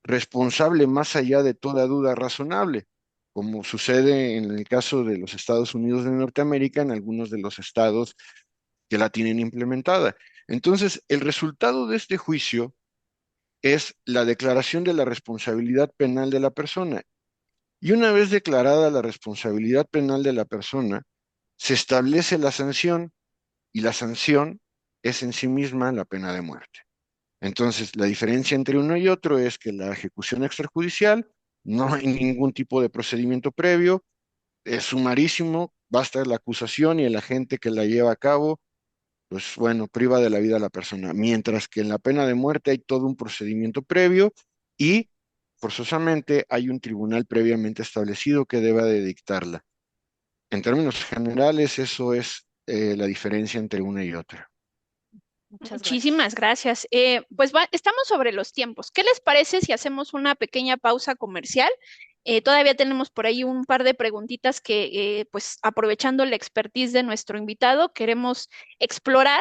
responsable más allá de toda duda razonable, como sucede en el caso de los Estados Unidos de Norteamérica, en algunos de los estados que la tienen implementada. Entonces, el resultado de este juicio es la declaración de la responsabilidad penal de la persona. Y una vez declarada la responsabilidad penal de la persona, se establece la sanción y la sanción es en sí misma la pena de muerte. Entonces, la diferencia entre uno y otro es que la ejecución extrajudicial no hay ningún tipo de procedimiento previo, es sumarísimo, basta la acusación y el agente que la lleva a cabo, pues bueno, priva de la vida a la persona. Mientras que en la pena de muerte hay todo un procedimiento previo y forzosamente hay un tribunal previamente establecido que deba de dictarla. En términos generales, eso es la diferencia entre una y otra. Muchas Muchísimas gracias. gracias. Pues estamos sobre los tiempos. ¿Qué les parece si hacemos una pequeña pausa comercial? Todavía tenemos por ahí un par de preguntitas que, pues aprovechando la expertise de nuestro invitado, queremos explorar.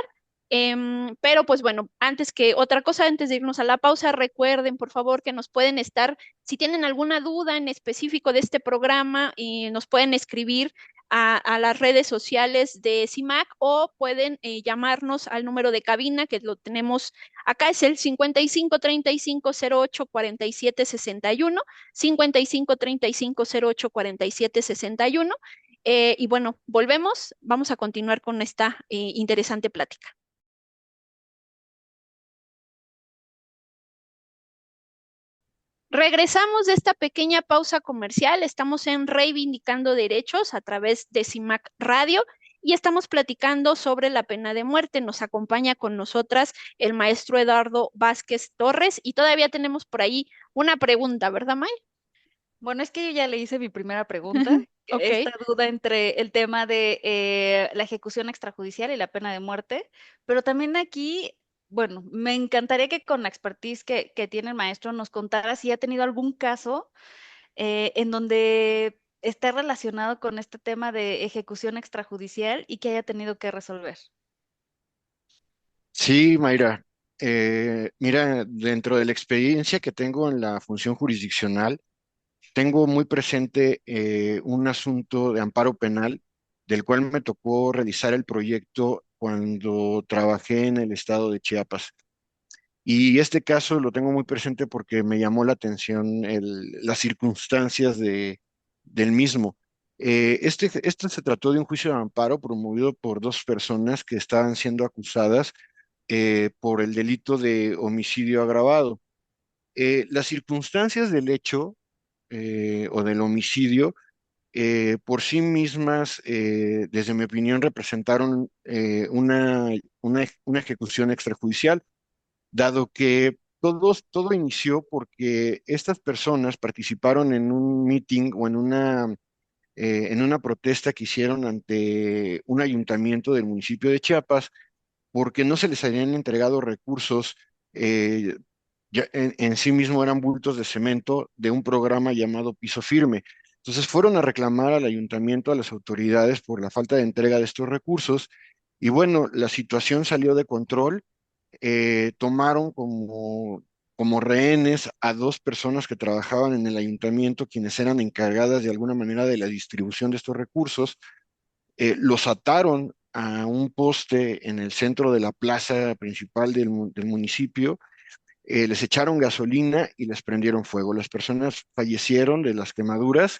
Pero pues bueno, antes que otra cosa, antes de irnos a la pausa, recuerden por favor que nos pueden estar, si tienen alguna duda en específico de este programa, nos pueden escribir a las redes sociales de CIMAC o pueden llamarnos al número de cabina que lo tenemos acá, es el 55 35 08 47 61, 55 35 08 47 61. Y bueno, volvemos, vamos a continuar con esta interesante plática. Regresamos de esta pequeña pausa comercial. Estamos en Reivindicando Derechos a través de CIMAC Radio y estamos platicando sobre la pena de muerte. Nos acompaña con nosotras el maestro Eduardo Vázquez Torres y todavía tenemos por ahí una pregunta, ¿verdad, May? Bueno, es que yo ya le hice mi primera pregunta, Ok. esta duda entre el tema de la ejecución extrajudicial y la pena de muerte, pero también aquí, bueno, me encantaría que con la expertise que tiene el maestro nos contara si ha tenido algún caso en donde esté relacionado con este tema de ejecución extrajudicial y que haya tenido que resolver. Sí, Mayra. Mira, dentro de la experiencia que tengo en la función jurisdiccional, tengo muy presente un asunto de amparo penal del cual me tocó realizar el proyecto cuando trabajé en el estado de Chiapas. Y este caso lo tengo muy presente porque me llamó la atención las circunstancias del mismo. Este se trató de un juicio de amparo promovido por dos personas que estaban siendo acusadas por el delito de homicidio agravado. Las circunstancias del hecho o del homicidio por sí mismas, desde mi opinión, representaron una ejecución extrajudicial, dado que todo inició porque estas personas participaron en un meeting o en una protesta que hicieron ante un ayuntamiento del municipio de Chiapas porque no se les habían entregado recursos, eh, ya en sí mismo eran bultos de cemento de un programa llamado Piso Firme. Entonces fueron a reclamar al ayuntamiento, a las autoridades por la falta de entrega de estos recursos y bueno, la situación salió de control. Tomaron como rehenes a dos personas que trabajaban en el ayuntamiento, quienes eran encargadas de alguna manera de la distribución de estos recursos. Los ataron a un poste en el centro de la plaza principal del municipio, les echaron gasolina y les prendieron fuego. Las personas fallecieron de las quemaduras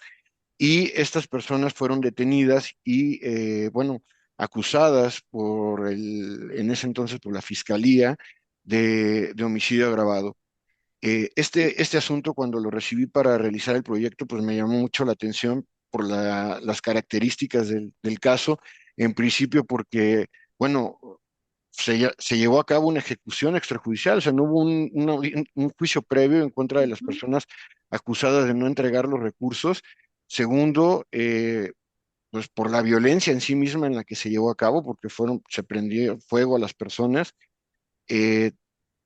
y estas personas fueron detenidas y, bueno, acusadas en ese entonces por la fiscalía de homicidio agravado. Este asunto, cuando lo recibí para realizar el proyecto, pues me llamó mucho la atención por las características del caso, en principio porque, bueno, se llevó a cabo una ejecución extrajudicial, o sea, no hubo un juicio previo en contra de las Ujú. personas acusadas de no entregar los recursos. Segundo, pues por la violencia en sí misma en la que se llevó a cabo, porque se prendió fuego a las personas. Eh,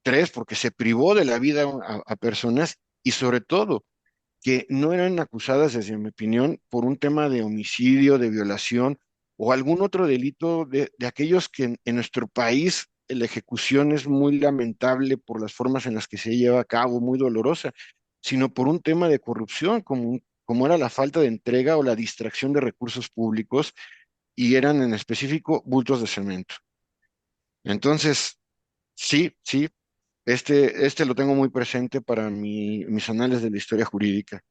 Tres, porque se privó de la vida a personas y sobre todo que no eran acusadas, desde mi opinión, por un tema de homicidio, de violación o algún otro delito de aquellos que en nuestro país la ejecución es muy lamentable por las formas en las que se lleva a cabo, muy dolorosa, sino por un tema de corrupción, como era la falta de entrega o la distracción de recursos públicos, y eran en específico bultos de cemento. Entonces, sí, sí, este lo tengo muy presente para mis anales de la historia jurídica.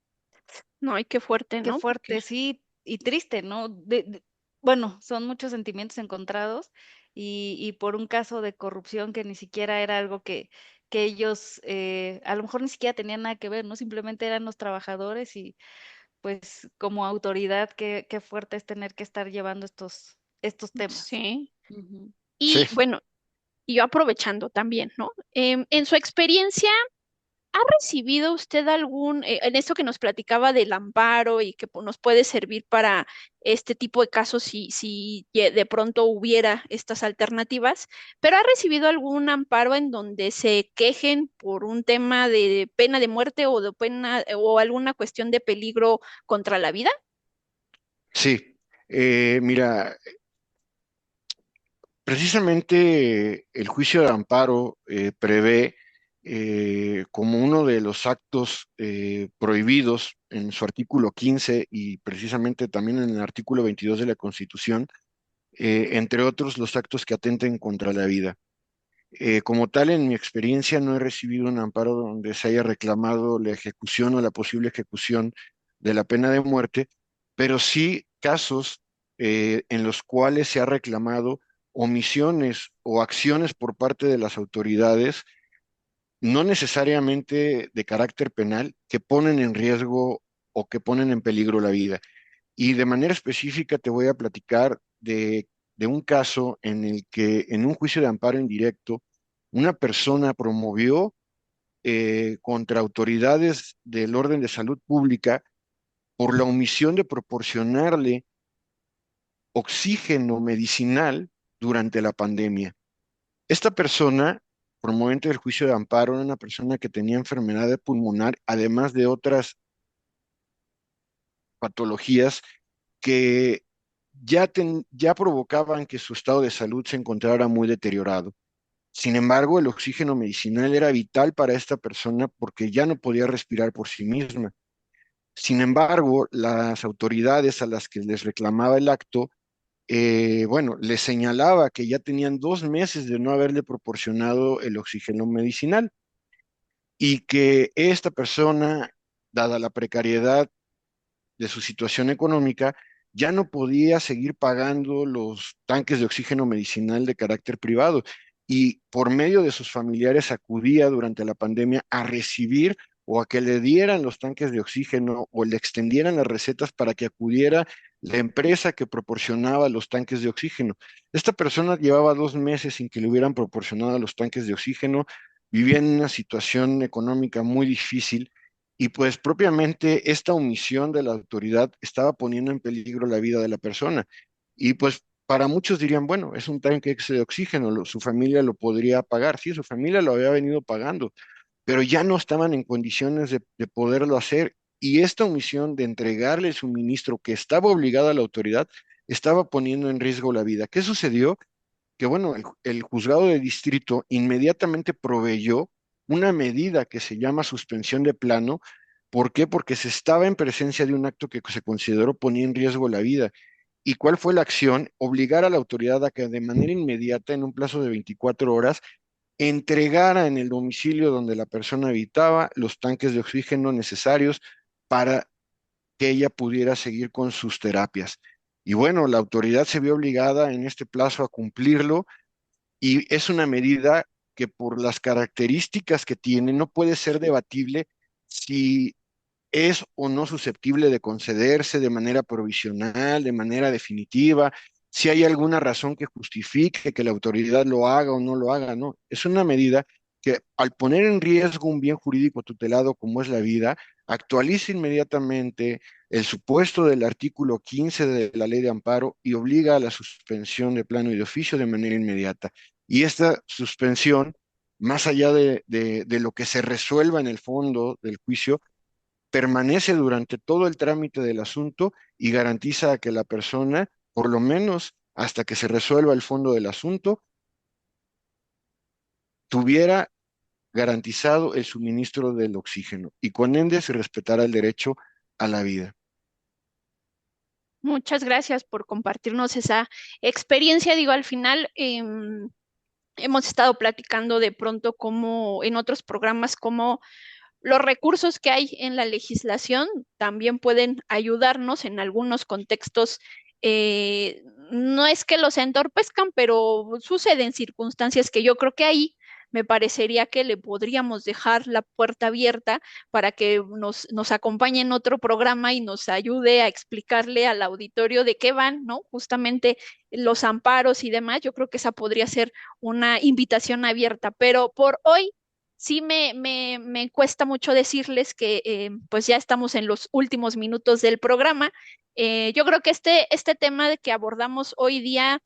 No, y qué fuerte, Qué ¿no? Porque fuerte, sí, y triste, ¿no? Bueno, son muchos sentimientos encontrados y por un caso de corrupción que ni siquiera era algo que ellos a lo mejor ni siquiera tenían nada que ver, ¿no? Simplemente eran los trabajadores y pues como autoridad, qué fuerte es tener que estar llevando estos temas. sí. Ujú. Sí. Y bueno, y yo aprovechando también, ¿no? En su experiencia, ¿ha recibido usted algún, en esto que nos platicaba del amparo y que nos puede servir para este tipo de casos si de pronto hubiera estas alternativas, pero ha recibido algún amparo en donde se quejen por un tema de pena de muerte o de pena o alguna cuestión de peligro contra la vida? Sí, mira, Precisamente el juicio de amparo prevé como uno de los actos prohibidos en su artículo 15 y precisamente también en el artículo 22 de la Constitución, entre otros los actos que atenten contra la vida. Como tal, en mi experiencia no he recibido un amparo donde se haya reclamado la ejecución o la posible ejecución de la pena de muerte, pero sí casos en los cuales se ha reclamado omisiones o acciones por parte de las autoridades, no necesariamente de carácter penal, que ponen en riesgo o que ponen en peligro la vida. Y de manera específica te voy a platicar de un caso en el que en un juicio de amparo indirecto, una persona promovió contra autoridades del orden de salud pública por la omisión de proporcionarle oxígeno medicinal durante la pandemia. Esta persona, promovente del juicio de amparo, era una persona que tenía enfermedad pulmonar, además de otras patologías que ya provocaban que su estado de salud se encontrara muy deteriorado. Sin embargo, el oxígeno medicinal era vital para esta persona porque ya no podía respirar por sí misma. Sin embargo, las autoridades a las que les reclamaba el acto, bueno, les señalaba que ya tenían 2 meses de no haberle proporcionado el oxígeno medicinal y que esta persona, dada la precariedad de su situación económica, ya no podía seguir pagando los tanques de oxígeno medicinal de carácter privado y por medio de sus familiares acudía durante la pandemia a recibir o a que le dieran los tanques de oxígeno o le extendieran las recetas para que acudiera la empresa que proporcionaba los tanques de oxígeno. Esta persona llevaba 2 meses sin que le hubieran proporcionado los tanques de oxígeno, vivía en una situación económica muy difícil y pues propiamente esta omisión de la autoridad estaba poniendo en peligro la vida de la persona. Y pues para muchos dirían, bueno, es un tanque de oxígeno, su familia lo podría pagar. Sí, su familia lo había venido pagando, pero ya no estaban en condiciones de poderlo hacer. Y esta omisión de entregarle el suministro que estaba obligada a la autoridad estaba poniendo en riesgo la vida. ¿Qué sucedió? Que bueno, el juzgado de distrito inmediatamente proveyó una medida que se llama suspensión de plano. ¿Por qué? Porque se estaba en presencia de un acto que se consideró ponía en riesgo la vida. ¿Y cuál fue la acción? Obligar a la autoridad a que de manera inmediata, en un plazo de 24 horas, entregara en el domicilio donde la persona habitaba los tanques de oxígeno necesarios para que ella pudiera seguir con sus terapias. Y bueno, la autoridad se vio obligada en este plazo a cumplirlo y es una medida que por las características que tiene no puede ser debatible si es o no susceptible de concederse de manera provisional, de manera definitiva, si hay alguna razón que justifique que la autoridad lo haga o no lo haga, no. Es una medida que al poner en riesgo un bien jurídico tutelado como es la vida, actualiza inmediatamente el supuesto del artículo 15 de la ley de amparo y obliga a la suspensión de plano y de oficio de manera inmediata. Y esta suspensión, más allá de lo que se resuelva en el fondo del juicio, permanece durante todo el trámite del asunto y garantiza que la persona, por lo menos hasta que se resuelva el fondo del asunto, tuviera garantizado el suministro del oxígeno y con ende se respetara el derecho a la vida. Muchas gracias por compartirnos esa experiencia. Digo, al final hemos estado platicando de pronto como en otros programas, como los recursos que hay en la legislación también pueden ayudarnos en algunos contextos. No es que los entorpezcan, pero suceden circunstancias que yo creo que ahí me parecería que le podríamos dejar la puerta abierta para que nos acompañe en otro programa y nos ayude a explicarle al auditorio de qué van, ¿no? Justamente los amparos y demás. Yo creo que esa podría ser una invitación abierta, pero por hoy sí me cuesta mucho decirles que pues ya estamos en los últimos minutos del programa. Yo creo que este tema de que abordamos hoy día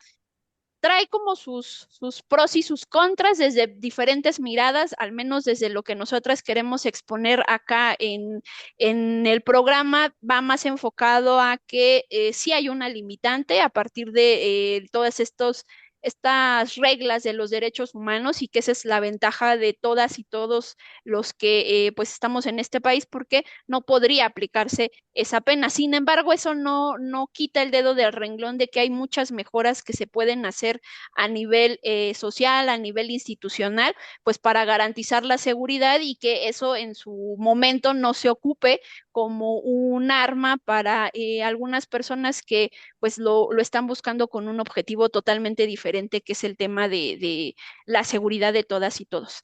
trae como sus pros y sus contras desde diferentes miradas, al menos desde lo que nosotras queremos exponer acá en el programa, va más enfocado a que sí hay una limitante a partir de todos estos estas reglas de los derechos humanos y que esa es la ventaja de todas y todos los que pues estamos en este país, porque no podría aplicarse esa pena. Sin embargo, eso no quita el dedo del renglón de que hay muchas mejoras que se pueden hacer a nivel social, a nivel institucional, pues para garantizar la seguridad y que eso en su momento no se ocupe como un arma para algunas personas que pues lo están buscando con un objetivo totalmente diferente, que es el tema de la seguridad de todas y todos.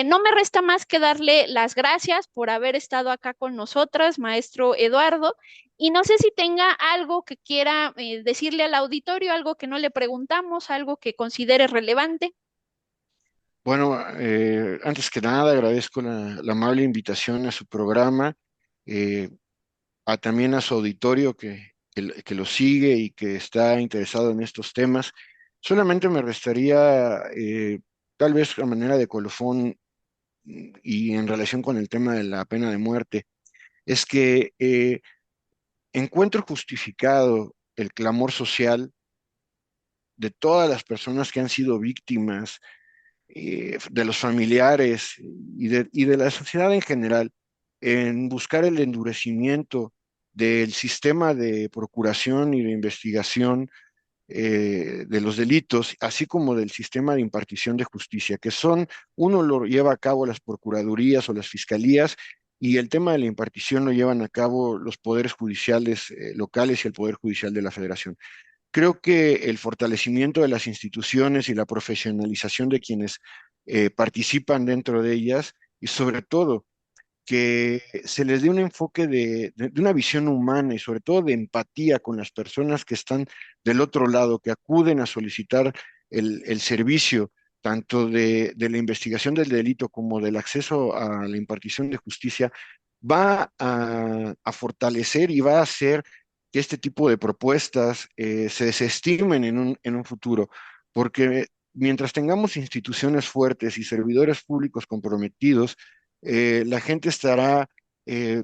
No me resta más que darle las gracias por haber estado acá con nosotras, maestro Eduardo, y no sé si tenga algo que quiera decirle al auditorio, algo que no le preguntamos, algo que considere relevante. Bueno, antes que nada agradezco la amable invitación a su programa, eh, también a su auditorio que lo sigue y que está interesado en estos temas. Solamente me restaría, tal vez a manera de colofón y en relación con el tema de la pena de muerte, es que encuentro justificado el clamor social de todas las personas que han sido víctimas, de los familiares y de la sociedad en general, en buscar el endurecimiento del sistema de procuración y de investigación de los delitos, así como del sistema de impartición de justicia, que uno lo lleva a cabo las procuradurías o las fiscalías, y el tema de la impartición lo llevan a cabo los poderes judiciales locales y el Poder Judicial de la Federación. Creo que el fortalecimiento de las instituciones y la profesionalización de quienes participan dentro de ellas, y sobre todo que se les dé un enfoque de una visión humana y sobre todo de empatía con las personas que están del otro lado, que acuden a solicitar el servicio tanto de la investigación del delito como del acceso a la impartición de justicia, va a fortalecer y va a hacer que este tipo de propuestas se desestimen en un futuro, porque mientras tengamos instituciones fuertes y servidores públicos comprometidos, la gente estará eh,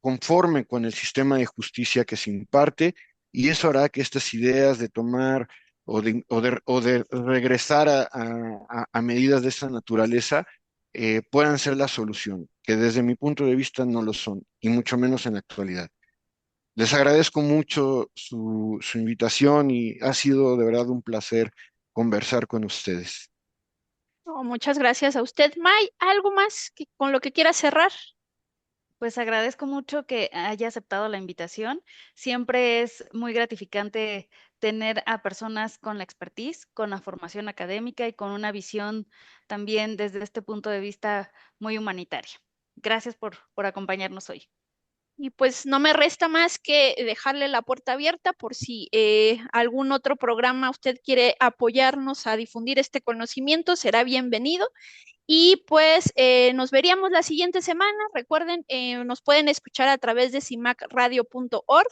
conforme con el sistema de justicia que se imparte, y eso hará que estas ideas de tomar o de regresar a medidas de esta naturaleza puedan ser la solución, que desde mi punto de vista no lo son, y mucho menos en la actualidad. Les agradezco mucho su invitación y ha sido de verdad un placer conversar con ustedes. No, muchas gracias a usted. May, ¿algo más con lo que quiera cerrar? Pues agradezco mucho que haya aceptado la invitación. Siempre es muy gratificante tener a personas con la expertise, con la formación académica y con una visión también desde este punto de vista muy humanitaria. Gracias por acompañarnos hoy. Y pues no me resta más que dejarle la puerta abierta por si algún otro programa usted quiere apoyarnos a difundir este conocimiento, será bienvenido. Y pues nos veríamos la siguiente semana. Recuerden, nos pueden escuchar a través de cimacradio.org.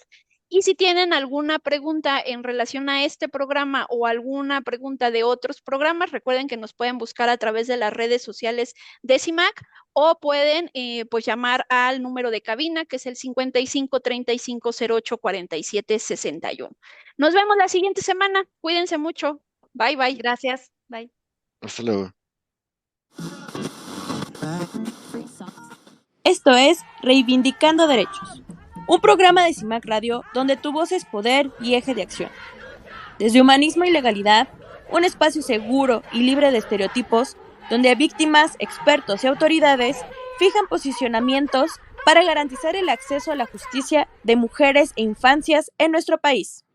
Y si tienen alguna pregunta en relación a este programa o alguna pregunta de otros programas, recuerden que nos pueden buscar a través de las redes sociales de CIMAC o pueden pues llamar al número de cabina que es el 55 35 08 47 61. Nos vemos la siguiente semana. Cuídense mucho. Bye, bye. Gracias. Bye. Hasta luego. Esto es Reivindicando Derechos, un programa de CIMAC Radio donde tu voz es poder y eje de acción. Desde humanismo y legalidad, un espacio seguro y libre de estereotipos, donde víctimas, expertos y autoridades fijan posicionamientos para garantizar el acceso a la justicia de mujeres e infancias en nuestro país.